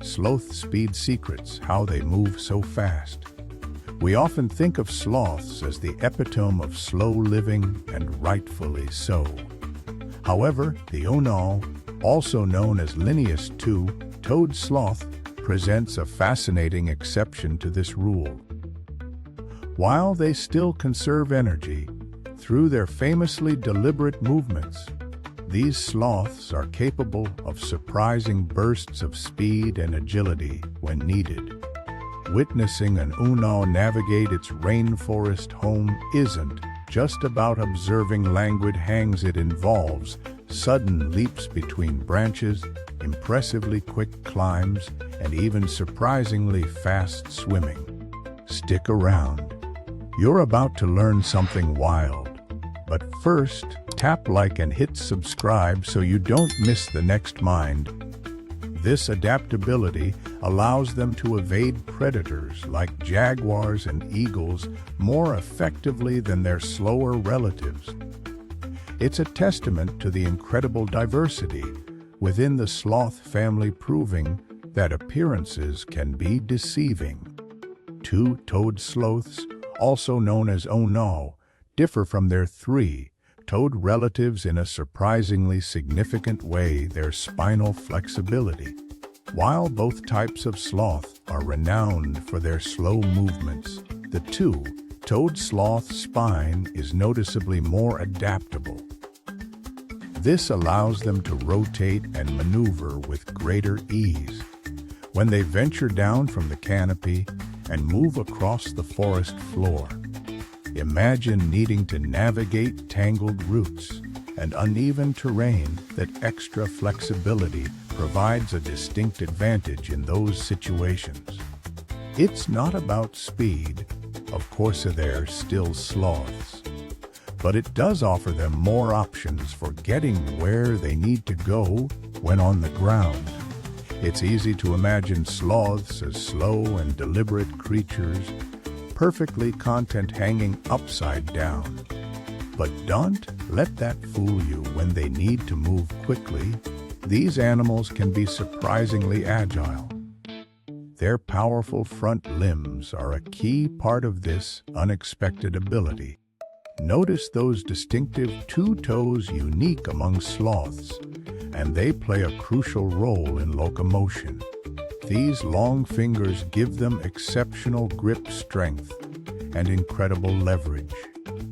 Sloth speed secrets, how they move so fast. We often think of sloths as the epitome of slow living, and rightfully so. However, the Unau, also known as Linnaeus two-toed sloth, presents a fascinating exception to this rule. While they still conserve energy through their famously deliberate movements, these sloths are capable of surprising bursts of speed and agility when needed. Witnessing an Unau navigate its rainforest home isn't just about observing languid hangs. It involves sudden leaps between branches, impressively quick climbs, and even surprisingly fast swimming. Stick around. You're about to learn something wild. But first, tap like and hit subscribe so you don't miss the next mind. This adaptability allows them to evade predators like jaguars and eagles more effectively than their slower relatives. It's a testament to the incredible diversity within the sloth family, proving that appearances can be deceiving. Two-toed sloths, also known as Unau, differ from their three-toed relatives in a surprisingly significant way: their spinal flexibility. While both types of sloth are renowned for their slow movements, the two-toed sloth spine is noticeably more adaptable. This allows them to rotate and maneuver with greater ease. When they venture down from the canopy and move across the forest floor, imagine needing to navigate tangled roots and uneven terrain. That extra flexibility provides a distinct advantage in those situations. It's not about speed, of course they're still sloths, but it does offer them more options for getting where they need to go when on the ground. It's easy to imagine sloths as slow and deliberate creatures, perfectly content hanging upside down. But don't let that fool you. When they need to move quickly, these animals can be surprisingly agile. Their powerful front limbs are a key part of this unexpected ability. Notice those distinctive two toes, unique among sloths, and they play a crucial role in locomotion. These long fingers give them exceptional grip strength and incredible leverage.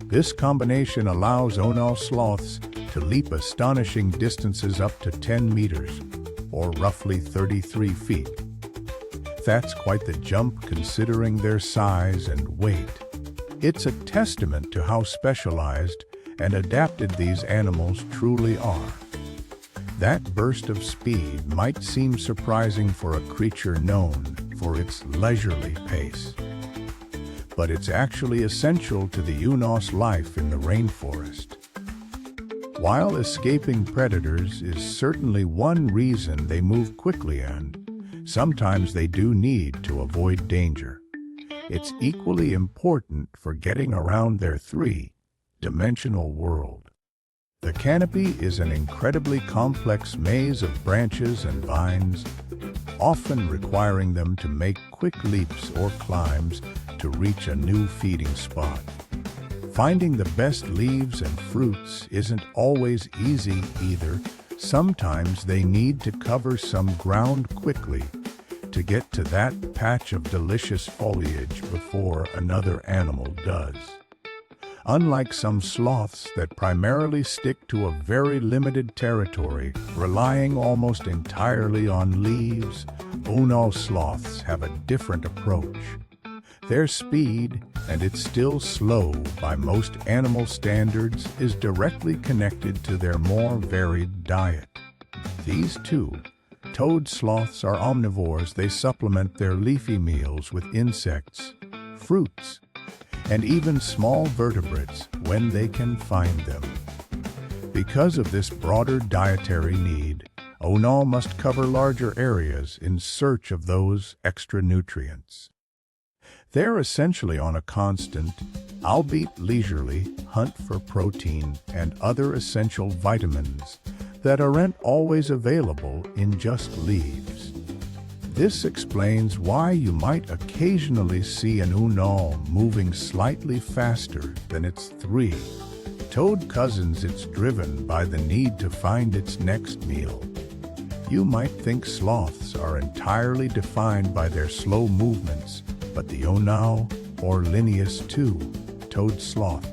This combination allows Unau sloths to leap astonishing distances up to 10 meters, or roughly 33 feet. That's quite the jump considering their size and weight. It's a testament to how specialized and adapted these animals truly are. That burst of speed might seem surprising for a creature known for its leisurely pace, but it's actually essential to the Unau's life in the rainforest. While escaping predators is certainly one reason they move quickly, and sometimes they do need to avoid danger, it's equally important for getting around their three-dimensional world. The canopy is an incredibly complex maze of branches and vines, often requiring them to make quick leaps or climbs to reach a new feeding spot. Finding the best leaves and fruits isn't always easy either. Sometimes they need to cover some ground quickly to get to that patch of delicious foliage before another animal does. Unlike some sloths that primarily stick to a very limited territory, relying almost entirely on leaves, Unau sloths have a different approach. Their speed, and it's still slow by most animal standards, is directly connected to their more varied diet. These two-toed sloths are omnivores. They supplement their leafy meals with insects, fruits, and even small vertebrates when they can find them. Because of this broader dietary need, Unau must cover larger areas in search of those extra nutrients. They're essentially on a constant, albeit leisurely, hunt for protein and other essential vitamins that aren't always available in just leaves. This explains why you might occasionally see an Unau moving slightly faster than its three toad cousins. It's driven by the need to find its next meal. You might think sloths are entirely defined by their slow movements, but the Unau, or Linnaeus two-toed sloth,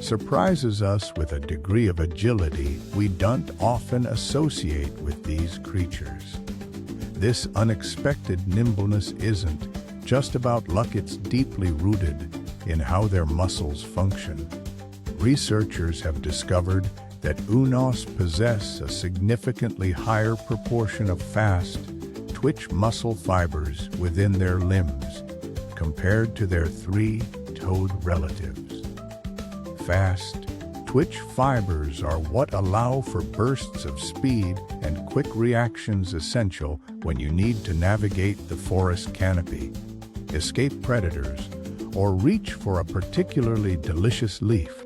surprises us with a degree of agility we don't often associate with these creatures. This unexpected nimbleness isn't just about luck, it's deeply rooted in how their muscles function. Researchers have discovered that Unaus possess a significantly higher proportion of fast, twitch muscle fibers within their limbs compared to their three-toed relatives. Fast, twitch fibers are what allow for bursts of speed and quick reactions essential when you need to navigate the forest canopy, escape predators, or reach for a particularly delicious leaf.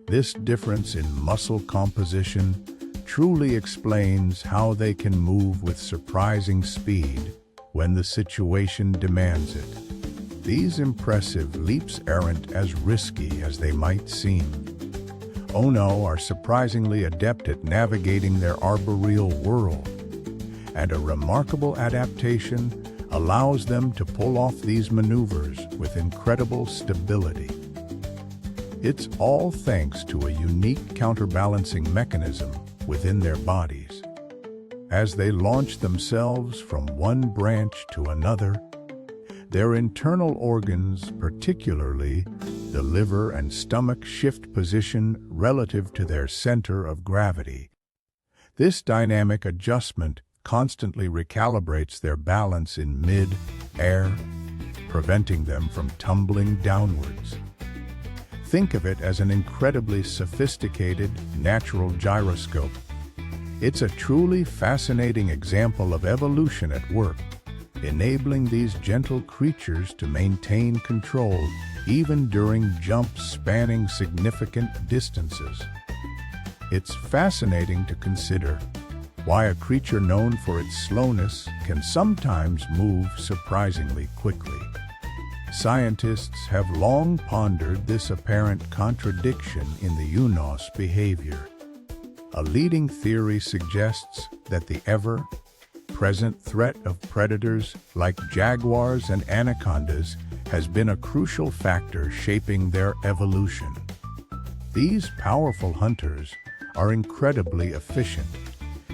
This difference in muscle composition truly explains how they can move with surprising speed when the situation demands it. These impressive leaps aren't as risky as they might seem. Unau are surprisingly adept at navigating their arboreal world, and a remarkable adaptation allows them to pull off these maneuvers with incredible stability. It's all thanks to a unique counterbalancing mechanism within their bodies. As they launch themselves from one branch to another, their internal organs, particularly the liver and stomach, shift position relative to their center of gravity. This dynamic adjustment constantly recalibrates their balance in mid-air, preventing them from tumbling downwards. Think of it as an incredibly sophisticated natural gyroscope. It's a truly fascinating example of evolution at work, enabling these gentle creatures to maintain control even during jumps spanning significant distances. It's fascinating to consider why a creature known for its slowness can sometimes move surprisingly quickly. Scientists have long pondered this apparent contradiction in the Unaus' behavior. A leading theory suggests that the ever-present threat of predators like jaguars and anacondas has been a crucial factor shaping their evolution. These powerful hunters are incredibly efficient,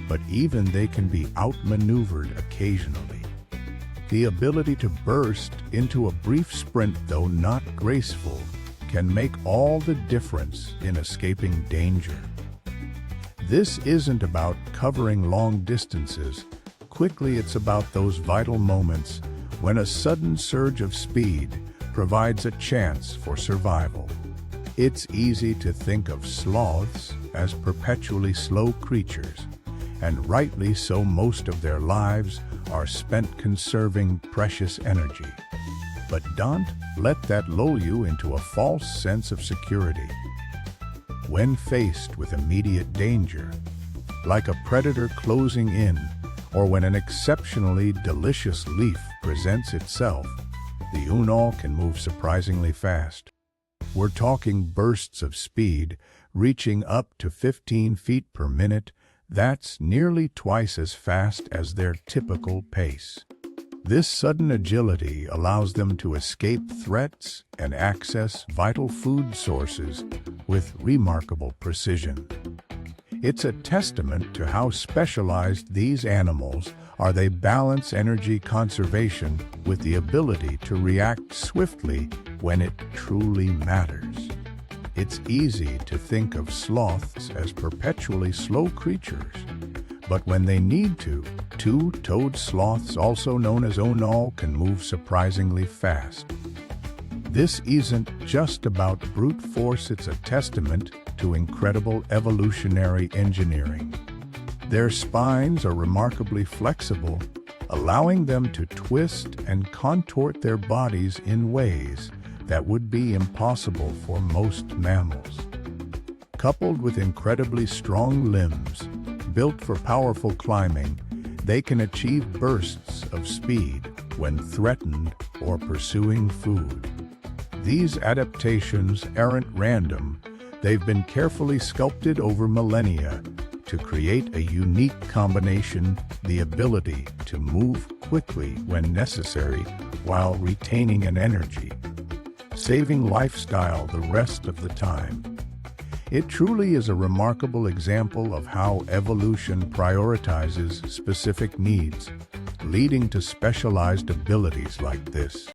but even they can be outmaneuvered occasionally. The ability to burst into a brief sprint, though not graceful, can make all the difference in escaping danger. This isn't about covering long distances quickly, it's about those vital moments when a sudden surge of speed provides a chance for survival. It's easy to think of sloths as perpetually slow creatures, and rightly so. Most of their lives are spent conserving precious energy. But don't let that lull you into a false sense of security. When faced with immediate danger, like a predator closing in, or when an exceptionally delicious leaf presents itself, the Unau can move surprisingly fast. We're talking bursts of speed reaching up to 15 feet per minute. That's nearly twice as fast as their typical pace. This sudden agility allows them to escape threats and access vital food sources with remarkable precision. It's a testament to how specialized these animals are. They balance energy conservation with the ability to react swiftly when it truly matters. It's easy to think of sloths as perpetually slow creatures, but when they need to, two-toed sloths, also known as Unau, can move surprisingly fast. This isn't just about brute force, it's a testament to incredible evolutionary engineering. Their spines are remarkably flexible, allowing them to twist and contort their bodies in ways that would be impossible for most mammals. Coupled with incredibly strong limbs, built for powerful climbing, they can achieve bursts loss of speed when threatened or pursuing food. These adaptations aren't random. They've been carefully sculpted over millennia to create a unique combination, the ability to move quickly when necessary while retaining an energy, saving lifestyle the rest of the time. It truly is a remarkable example of how evolution prioritizes specific needs, leading to specialized abilities like this.